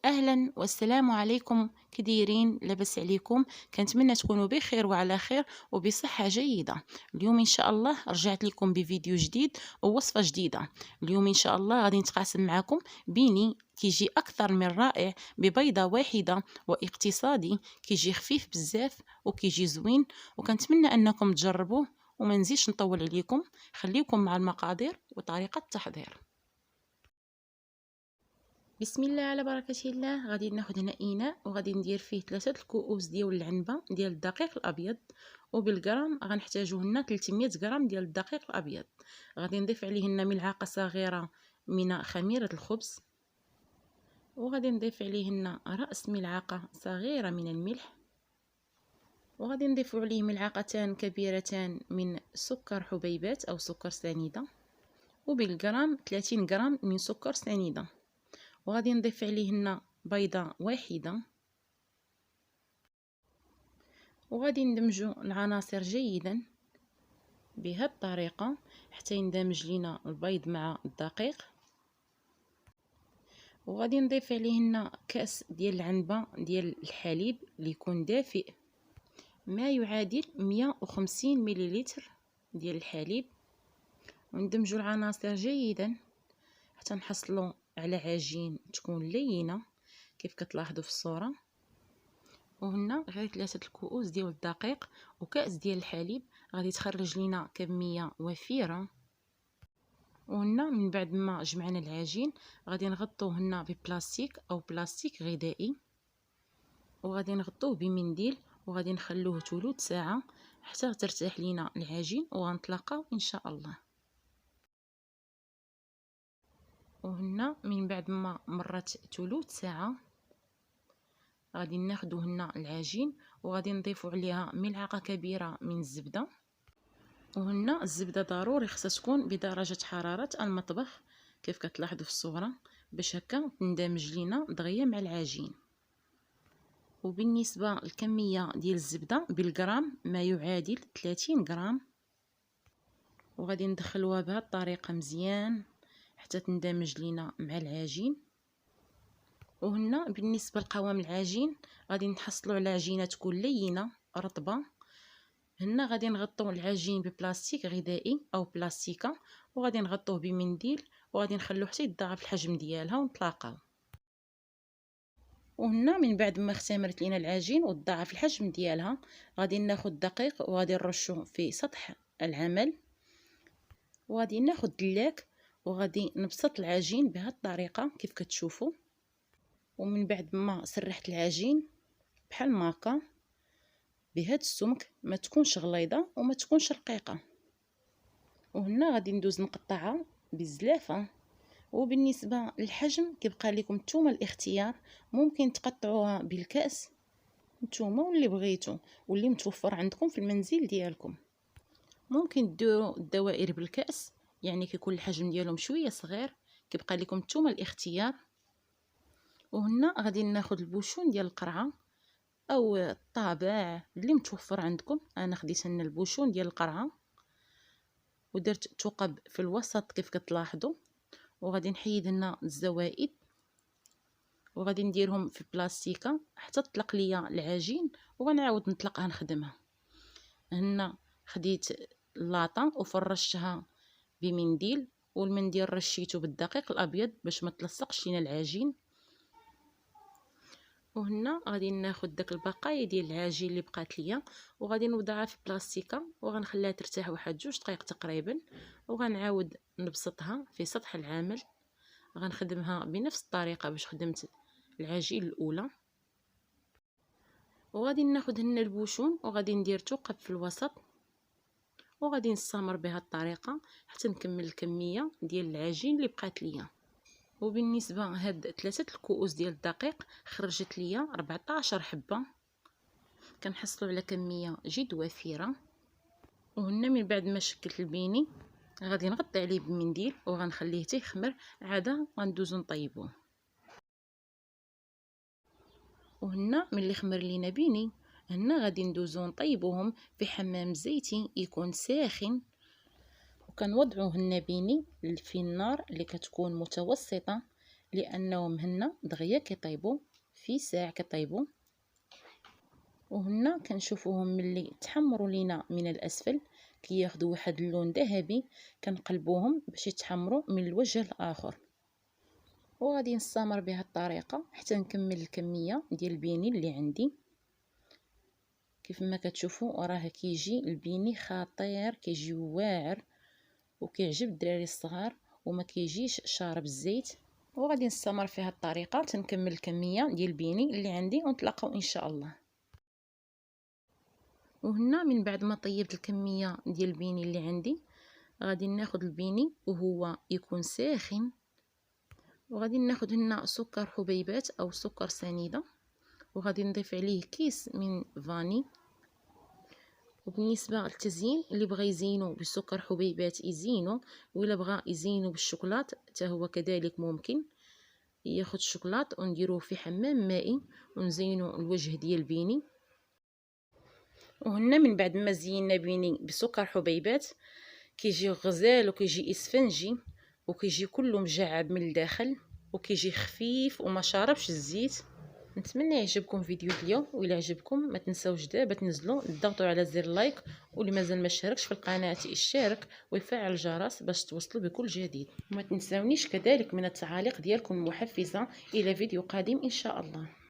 اهلا والسلام عليكم. كديرين؟ لاباس عليكم؟ كنتمنى تكونوا بخير وعلى خير وبصحه جيده. اليوم ان شاء الله رجعت لكم بفيديو جديد ووصفه جديده. اليوم ان شاء الله غادي نتقاسم معكم بيني كيجي اكثر من رائع ببيضه واحده واقتصادي، كيجي خفيف بزاف وكيجي زوين، وكنتمنى انكم تجربوه. وما نزيدش نطول عليكم، خليكم مع المقادير وطريقه التحضير. بسم الله على بركة الله. غادي ناخذ هنا اناء وغادي ندير فيه 3 الكؤوس ديال العنبه ديال الدقيق الابيض، وبالغرام غنحتاجو هنا 300 غرام ديال الدقيق الابيض. غادي نضيف عليه هنا ملعقه صغيره من خميره الخبز، وغادي نضيف عليه هنا راس ملعقه صغيره من الملح، وغادي نضيف عليه ملعقتان كبيرتان من سكر حبيبات او سكر سنيده، وبالغرام 30 غرام من سكر سنيده. وغادي نضيف عليه هنا بيضة واحدة، وغادي ندمجو العناصر جيدا بهذه الطريقة حتى يندمج لينا البيض مع الدقيق. وغادي نضيف عليه هنا كاس ديال العنبة ديال الحليب اللي يكون دافئ، ما يعادل 150 مليلتر ديال الحليب، وندمجو العناصر جيدا حتى نحصلوا على عجين تكون لينه كيف كتلاحظوا في الصوره. وهنا غير 3 الكؤوس ديال الدقيق وكاس ديال الحليب غادي تخرج لنا كميه وفيره. وهنا من بعد ما جمعنا العجين غادي نغطوه هنا ببلاستيك او بلاستيك غذائي، وغادي نغطوه بمنديل، وغادي نخلوه ثلث ساعه حتى ترتاح لينا العجين، وغنتلاقاو ان شاء الله. وهنا من بعد ما مرت ثلث ساعه غادي ناخدو هنا العجين وغادي نضيفو عليها ملعقه كبيره من الزبده. وهنا الزبده ضروري خصها تكون بدرجه حراره المطبخ كيف كتلاحظوا في الصوره، باش هكا تندمج لينا دغيا مع العجين. وبالنسبه للكميه ديال الزبده بالغرام ما يعادل 30 غرام، وغادي ندخلوها بهذه الطريقه مزيان حتى تندمج لينا مع العجين. وهنا بالنسبه لقوام العجين غادي نحصلوا على عجينه تكون لينه رطبه. هنا غادي نغطوا العجين ببلاستيك غذائي او بلاستيكه، وغادي نغطوه بمنديل، وغادي نخلوه حتى يتضاعف الحجم ديالها ونطلاقاو. وهنا من بعد ما اختمرت لينا العجين وتضاعف الحجم ديالها غادي ناخذ الدقيق وغادي نرشوه في سطح العمل، وغادي ناخذ دلاك وغادي نبسط العجين بهذه الطريقه كيف كتشوفوا. ومن بعد ما سرحت العجين بحال ما هكا بهذا السمك، ما تكونش غليظه وما تكونش رقيقه. وهنا غادي ندوز نقطعها بزلافه. وبالنسبه للحجم كيبقى لكم نتوما الاختيار، ممكن تقطعوها بالكاس نتوما واللي بغيتو واللي متوفر عندكم في المنزل ديالكم. ممكن ديروا الدوائر بالكاس، يعني كيكون الحجم ديالهم شويه صغير، كيبقى لكم نتوما الاختيار. وهنا غادي ناخذ البوشون ديال القرعه او الطابع اللي متوفر عندكم. انا خديت هنا البوشون ديال القرعه ودرت ثقب في الوسط كيف كتلاحظوا، وغادي نحيد هنا الزوائد وغادي نديرهم في بلاستيكه حتى تطلق ليا العجين، وغنعاود نطلقها نخدمها. هنا خديت اللاطه وفرشتها بمنديل، والمنديل رشيته بالدقيق الابيض باش ما تلصقش لينا العجين. وهنا غادي ناخذ داك البقايا ديال العجين اللي بقات ليا وغادي نوضعها في بلاستيكه وغنخليها ترتاح واحد 2 دقائق تقريبا، وغنعاود نبسطها في سطح العمل. غنخدمها بنفس الطريقه باش خدمت العجين الاولى. وغادي ناخذ هنا البوشون وغادي ندير ثقب في الوسط، وغادي نستمر بهذه الطريقه حتى نكمل الكميه ديال العجين اللي بقات ليا. وبالنسبه هاد 3 الكؤوس ديال الدقيق خرجت ليا 14 حبه، كنحصلوا على كميه جد وفيره. وهنا من بعد ما شكلت البيني غادي نغطي عليه بمنديل وغنخليه حتى يخمر، عاده غندوزو نطيبوه. وهنا ملي خمر لينا بيني هنا غادي ندوزو نطيبوهم في حمام زيتي يكون ساخن، وكنوضعوه هنا بيني في النار اللي كتكون متوسطه لانهم هنا دغيا كيطيبوا في ساع كيطيبوا. وهنا كنشوفوهم ملي تحمروا لينا من الاسفل كياخذوا واحد اللون ذهبي، كنقلبوهم باش يتحمروا من الوجه الاخر. وغادي نستمر بهذه الطريقه حتى نكمل الكميه ديال البيني اللي عندي. كيف ما كتشوفوا راه كيجي البيني خطير، كيجي واعر وكيعجب الدراري الصغار وما كيجيش شارب الزيت. وغادي نستمر في هذه الطريقه تنكمل الكميه ديال البيني اللي عندي ونتلاقاو ان شاء الله. وهنا من بعد ما طيبت الكميه ديال البيني اللي عندي غادي ناخذ البيني وهو يكون ساخن، وغادي ناخذ هنا سكر حبيبات او سكر سنيده، وغادي نضيف عليه كيس من فاني. وبالنسبه للتزيين اللي بغى يزينو بالسكر حبيبات يزينو، ولا بغى يزينو بالشوكولات حتى هو كذلك ممكن. ياخذ الشوكولات ونديروه في حمام مائي ونزينو الوجه ديال بيني. وهنا من بعد ما زينا بيني بسكر حبيبات كيجي غزال وكيجي اسفنجي وكيجي كله مجعب من الداخل وكيجي خفيف وما شاربش الزيت. نتمنى يعجبكم فيديو اليوم، وإلا عجبكم ما تنساوش دابا تنزلوا تضغطوا على زر لايك، واللي مازال ما اشتركش في القناه يشترك ويفعل الجرس باش توصلوا بكل جديد. وما تنساونيش كذلك من التعاليق ديالكم المحفزه. الى فيديو قادم ان شاء الله.